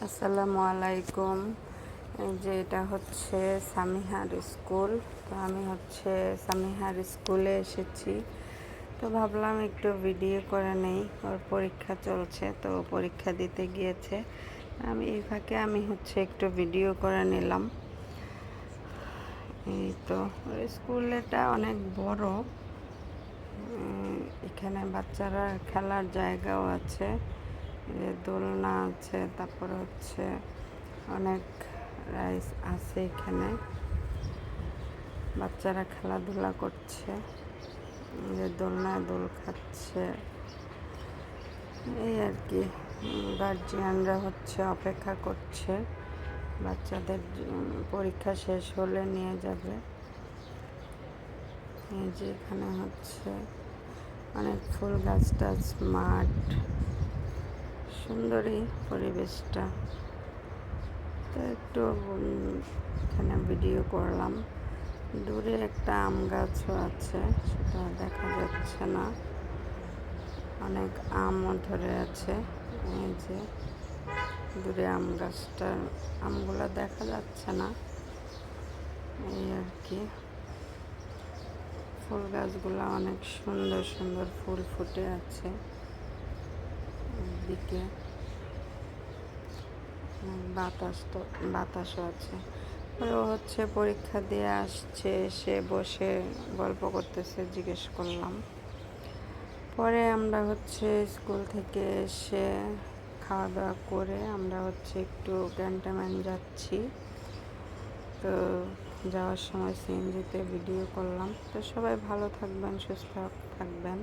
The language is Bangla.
আসসালামু আলাইকুম। এই যে এটা হচ্ছে সামিহার স্কুল। তো আমি হচ্ছে সামিহার স্কুলে এসেছি। তো ভাবলাম একটু ভিডিও করে নেই। ওর পরীক্ষা চলছে, তো পরীক্ষা দিতে গিয়েছে। আমি এই ফাঁকে হচ্ছে একটু ভিডিও করে নিলাম। এই তো স্কুলটা অনেক বড়। এখানে বাচ্চারা খেলার জায়গাও আছে, দোলনা আছে, তারপর হচ্ছে অনেক রাইস আছে। এখানে বাচ্চারা খেলাধুলা করছে, দোলনায় দোল খাচ্ছে, এই আর কি। গার্জিয়ানরা হচ্ছে অপেক্ষা করছে বাচ্চাদের পরীক্ষা শেষ হলে নিয়ে যাবে। এই যে এখানে হচ্ছে অনেক ফুল গাছ টাছ, মাঠ, সুন্দরী পরিবেশটা। তো একটু এখানে ভিডিও করলাম। দূরে একটা আম গাছও আছে, সেটা দেখা যাচ্ছে না। অনেক আমও ধরে আছে। এই যে দূরে আম গাছটা, আমগুলো দেখা যাচ্ছে না, এই আর কি। ফুল গাছগুলো অনেক সুন্দর সুন্দর ফুল ফুটে আছে। দিকে বাতাসও আছে। ও হচ্ছে পরীক্ষা দিয়ে আসছে, সে বসে গল্প করতেছে, জিজ্ঞেস করলাম। পরে আমরা হচ্ছে স্কুল থেকে এসে খাওয়া দাওয়া করে আমরা হচ্ছে একটু ক্যান্টনমেন্ট যাচ্ছি। তো যাওয়ার সময় সিএনজিতে ভিডিও করলাম। তো সবাই ভালো থাকবেন, সুস্থ থাকবেন।